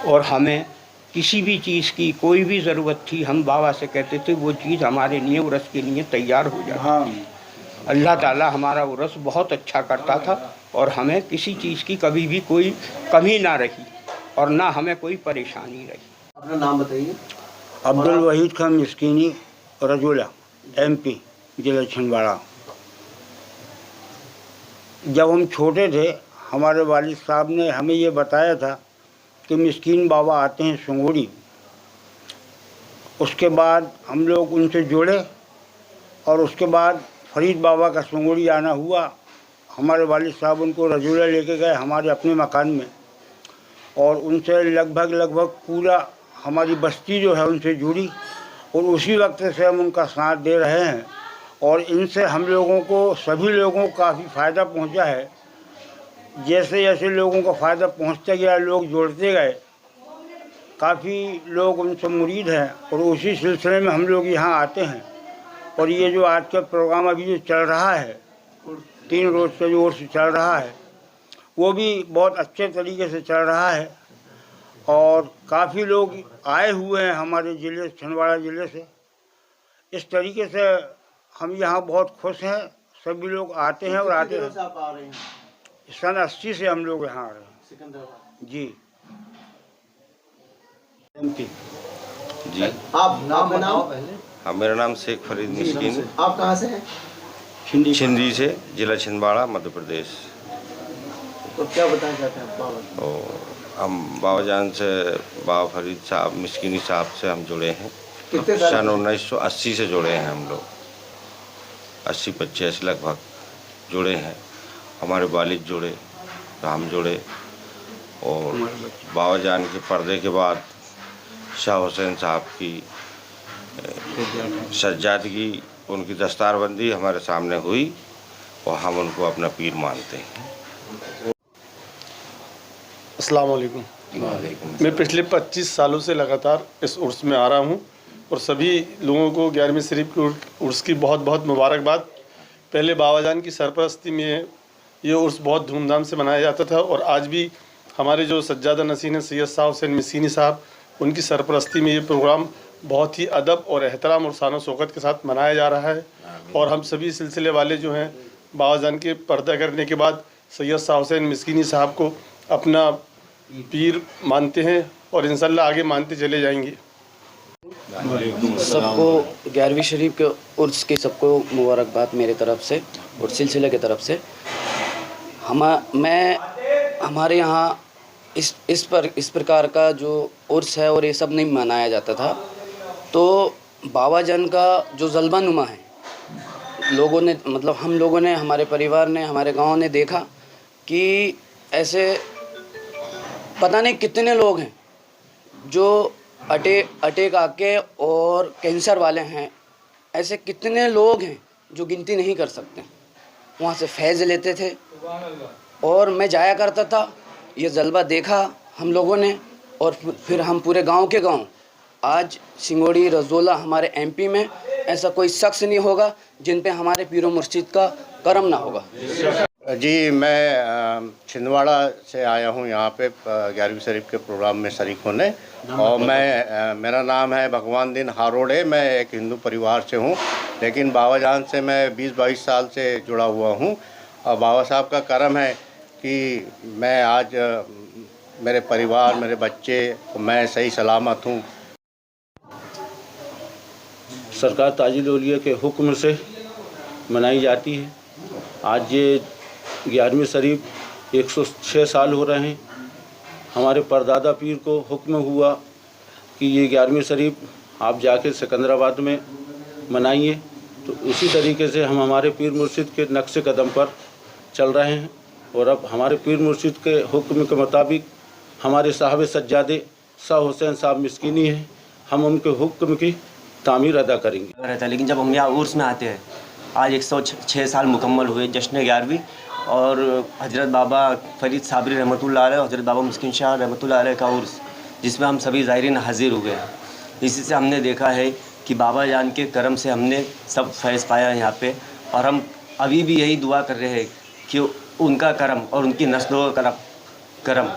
और हमें किसी भी चीज़ की कोई भी ज़रूरत थी हम बाबा से कहते थे, वो चीज़ हमारे लिए उर्स के लिए तैयार हो जाए। हाँ, अल्लाह ताला हमारा उर्स बहुत अच्छा करता था और हमें किसी चीज़ की कभी भी कोई कमी ना रही और ना हमें कोई परेशानी रही। अपना नाम बताइए। अब्दुल वहीद खान मिस्कीनी, रजोला, MP, जिला छिंदवाड़ा। जब हम छोटे थे हमारे वालिद साहब ने हमें ये बताया था कि मिस्कीन बाबा आते हैं सुंगोड़ी। उसके बाद हम लोग उनसे जुड़े और उसके बाद फरीद बाबा का सुंगोड़ी आना हुआ। हमारे वालिद साहब उनको रजूला लेके गए हमारे अपने मकान में और उनसे लगभग पूरा हमारी बस्ती जो है उनसे जुड़ी और उसी वक्त से हम उनका साथ दे रहे हैं। और इनसे हम लोगों को, सभी लोगों को काफ़ी फ़ायदा पहुंचा है। जैसे जैसे लोगों को फ़ायदा पहुंचते गया, लोग जोड़ते गए, काफ़ी लोग उनसे मुरीद हैं और उसी सिलसिले में हम लोग यहाँ आते हैं। और ये जो आज का प्रोग्राम अभी जो चल रहा है, 3 रोज़ का जो उर्स चल रहा है, वो भी बहुत अच्छे तरीके से चल रहा है और काफ़ी लोग आए हुए हैं हमारे ज़िले, छिंदवाड़ा ज़िले से। इस तरीके से हम यहाँ बहुत खुश हैं। सभी लोग आते हैं और आते हैं। सन 80 से हम लोग यहाँ आ रहे हैं जी। MP जी, आप नाम बताओ पहले। हाँ, मेरा नाम शेख फरीद मिस्कीन। आप कहाँ से हैं? छिंदी से, जिला छिंदवाड़ा, मध्य प्रदेश। तो क्या बताना चाहते हैं बाबा? तो हम बाबा जान से, बाबा फरीद साहब मिस्कीनी साहब से हम जुड़े हैं। कितने साल? सन 1980 से जुड़े हैं हम लोग, 80-85 लगभग जुड़े हैं। हमारे वालिद जुड़े तो हम जुड़े। और बाबा जान के पर्दे के बाद शाह हुसैन साहब की सज्जादगी, उनकी दस्तारबंदी हमारे सामने हुई और हम उनको अपना पीर मानते हैं। अस्सलाम वालेकुम। मैं पिछले 25 सालों से लगातार इस उर्स में आ रहा हूँ और सभी लोगों को 11वीं शरीफ के उर्स की बहुत बहुत मुबारकबाद। पहले बाबा जान की सरपरस्ती में ये उर्स बहुत धूमधाम से मनाया जाता था और आज भी हमारे जो सज्जादा नसीन हैं सैयद शाह हुसैन मिस्कीनी साहब, उनकी सरपरस्ती में ये प्रोग्राम बहुत ही अदब और एहतराम और शान शौकत के साथ मनाया जा रहा है। और हम सभी सिलसिले वाले जो हैं बाबा जान के पर्दा करने के बाद सैयद शाह हुसैन मिस्कीनी साहब को अपना पीर मानते हैं और इंशाल्लाह आगे मानते चले जाएंगे। सबको 11वीं शरीफ के उर्स की सबको मुबारकबाद मेरे तरफ से और सिलसिले की तरफ से। हमारे यहाँ इस प्रकार का जो उर्स है और ये सब नहीं मनाया जाता था। तो बाबा जान का जो जलवा नुमा है, लोगों ने मतलब हम लोगों ने, हमारे परिवार ने, हमारे गांव ने देखा कि ऐसे पता नहीं कितने लोग हैं जो अटैक आके और कैंसर वाले हैं। ऐसे कितने लोग हैं जो गिनती नहीं कर सकते। वहाँ से फैज़ लेते थे और मैं जाया करता था। ये जलवा देखा हम लोगों ने और फिर हम पूरे गांव के गांव, आज सिंगोड़ी रजोला हमारे एमपी में ऐसा कोई शख्स नहीं होगा जिन पे हमारे पीरो मुर्शिद का करम ना होगा। जी, मैं छिंदवाड़ा से आया हूँ यहाँ पे 11वीं शरीफ के प्रोग्राम में शरीक होने। और मेरा नाम है भगवान दिन हारोड़े। मैं एक हिंदू परिवार से हूँ, लेकिन बाबा जान से मैं 20-22 साल से जुड़ा हुआ हूँ। और बाबा साहब का करम है कि मैं आज मेरे परिवार, मेरे बच्चे, मैं सही सलामत हूँ। सरकार ताजिल औलिया के हुक्म से मनाई जाती है। आज ये 11वीं शरीफ 106 साल हो रहे हैं। हमारे परदादा पीर को हुक्म हुआ कि ये 11वीं शरीफ आप जाके सिकंदराबाद में मनाइए। तो उसी तरीके से हम हमारे पीर मुर्शिद के नक्शे कदम पर चल रहे हैं। और अब हमारे पीर मुर्शिद के हुक्म के मुताबिक हमारे साहब सज्जादे शाह हुसैन साहब मिस्कीनी हैं। हम उनके हुक्म की तामीर अदा करेंगे। रहता है, लेकिन जब हम यहाँ उर्स में आते हैं, आज 106 साल मुकम्मल हुए जश्न 11वीं, और हज़रत बाबा फरीद साबरी रहमतुल्लाह अलैह, हज़रत बाबा मुस्किन शाह रहमतुल्लाह अलैह का उर्स, जिसमें हम सभी ज़ायरीन हाजिर हुए हैं। इसी से हमने देखा है कि बाबा जान के करम से हमने सब फैज़ पाया है यहाँ पे। और हम अभी भी यही दुआ कर रहे हैं कि उनका करम और उनकी नस्लों का करम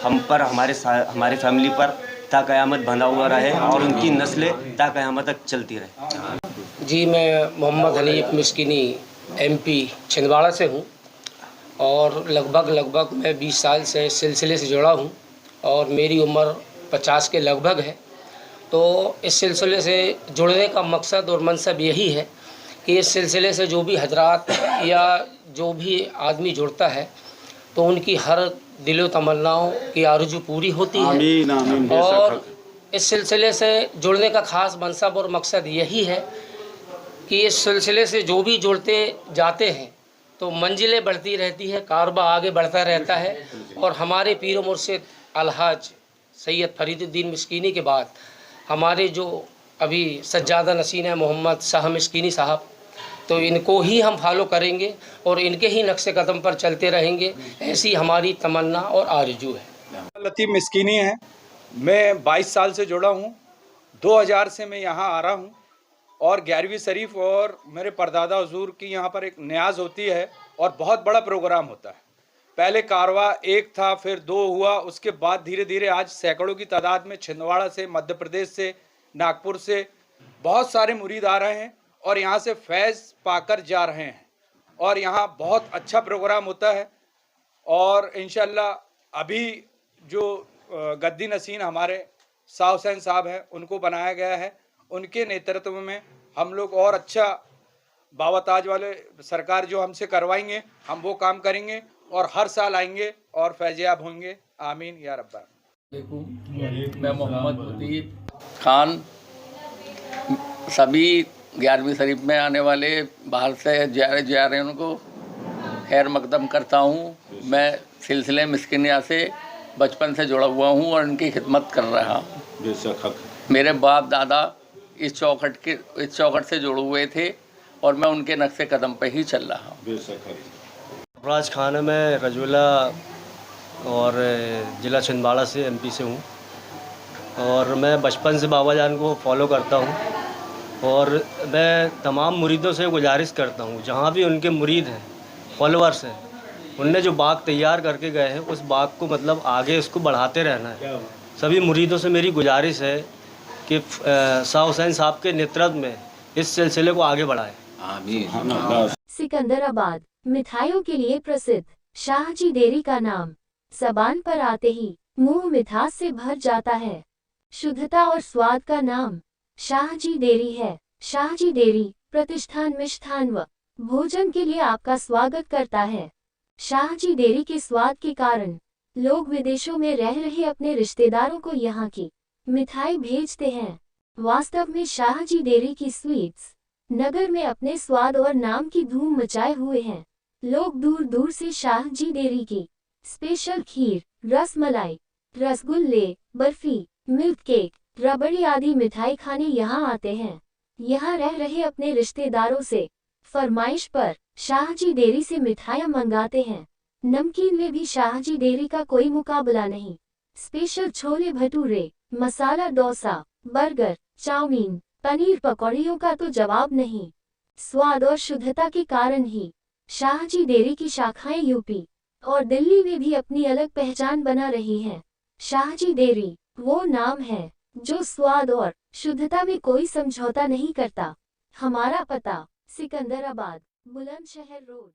हम पर, हमारे फैमिली पर ता क़यामत बंधा हुआ रहे और उनकी नस्लें ता क़यामत तक चलती रहे। जी, मैं मोहम्मद हनीफ मिस्किनी एमपी छिंदवाड़ा से हूँ और लगभग मैं 20 साल से सिलसिले से जुड़ा हूँ और मेरी उम्र 50 के लगभग है। तो इस सिलसिले से जुड़ने का मकसद और मनसब यही है कि इस सिलसिले से जो भी हजरात या जो भी आदमी जुड़ता है तो उनकी हर दिलो तमन्नाओं की आरज़ू पूरी होती है। आमीन, आमीन। और इस सिलसिले से जुड़ने का ख़ास मनसब और मकसद यही है कि इस सिलसिले से जो भी जुड़ते जाते हैं तो मंजिलें बढ़ती रहती है, कारबा आगे बढ़ता रहता है। और हमारे पीर मुर्शिद अलहाज सैयद फरीदुद्दीन मिस्कीनी के बाद हमारे जो अभी सज्जादा नसीन है मोहम्मद शाह मिस्कीनी साहब, तो इनको ही हम फॉलो करेंगे और इनके ही नक्शे कदम पर चलते रहेंगे। ऐसी हमारी तमन्ना और आरजू है। लतीफ़ मिस्कीनी है। मैं 22 साल से जुड़ा हूँ। 2000 से मैं यहाँ आ रहा हूँ और 11वीं शरीफ और मेरे परदादा हुजूर की यहाँ पर एक न्याज होती है और बहुत बड़ा प्रोग्राम होता है। पहले कारवा 1 था, फिर 2 हुआ, उसके बाद धीरे धीरे आज सैकड़ों की तादाद में छिंदवाड़ा से, मध्य प्रदेश से, नागपुर से बहुत सारे मुरीद आ रहे हैं और यहाँ से फैज़ पाकर जा रहे हैं। और यहाँ बहुत अच्छा प्रोग्राम होता है। और इंशाल्लाह अभी जो गद्दी नसीन हमारे शाह हुसैन साहब हैं, उनको बनाया गया है। उनके नेतृत्व में हम लोग और अच्छा बाबा ताज वाले सरकार जो हमसे करवाएंगे, हम वो काम करेंगे और हर साल आएंगे और फैज़याब होंगे। आमीन या रब्बा। मैं मोहम्मद मुतीब खान सभी 11वीं शरीफ में आने वाले बाहर से जा रहे हैं उनको खैर मकदम करता हूँ। मैं सिलसिले मिस्किनिया से बचपन से जुड़ा हुआ हूँ और इनकी खिदमत कर रहा हूँ। मेरे बाप दादा इस चौखट से जुड़े हुए थे और मैं उनके नक्शे कदम पे ही चल रहा हूँ। राज खान है, मैं रजौला और ज़िला छिंदवाड़ा से एमपी से हूँ और मैं बचपन से बाबा जान को फॉलो करता हूँ। और मैं तमाम मुरीदों से गुजारिश करता हूँ, जहाँ भी उनके मुरीद हैं, फॉलोअर्स हैं, उनने जो बाग तैयार करके गए हैं उस बाग को मतलब आगे इसको बढ़ाते रहना है। सभी मुरीदों से मेरी गुजारिश है कि शाह हुसैन साहब के नेतृत्व में इस सिलसिले को आगे बढ़ाएं। आमीन। सिकंदराबाद मिठाइयों के लिए प्रसिद्ध शाहजी डेयरी का नाम ज़बान पर आते ही मुंह मिठास से भर जाता है। शुद्धता और स्वाद का नाम शाहजी डेयरी है। शाहजी डेयरी प्रतिष्ठान मिष्ठान व भोजन के लिए आपका स्वागत करता है। शाहजी डेयरी के स्वाद के कारण लोग विदेशों में रह रहे अपने रिश्तेदारों को यहाँ की मिठाई भेजते हैं। वास्तव में शाहजी डेयरी की स्वीट्स नगर में अपने स्वाद और नाम की धूम मचाए हुए हैं। लोग दूर दूर से शाहजी डेयरी की स्पेशल खीर, रसमलाई, रसगुल्ले, बर्फी, मिल्क केक, रबड़ी आदि मिठाई खाने यहाँ आते हैं। यहाँ रह रहे अपने रिश्तेदारों से फरमाइश पर शाहजी डेयरी से मिठाइयाँ मंगाते हैं। नमकीन में भी शाहजी डेयरी का कोई मुकाबला नहीं। Special chole bhature, masala dosa, burger, chowmein, paneer पकौड़ियों का तो जवाब नहीं। स्वाद और शुद्धता के कारण ही शाहजी डेयरी की शाखाएं यूपी और दिल्ली में भी अपनी अलग पहचान बना रही हैं। शाहजी डेयरी वो नाम है जो स्वाद और शुद्धता में कोई समझौता नहीं करता। हमारा पता सिकंदराबाद, बुलंदशहर रोड।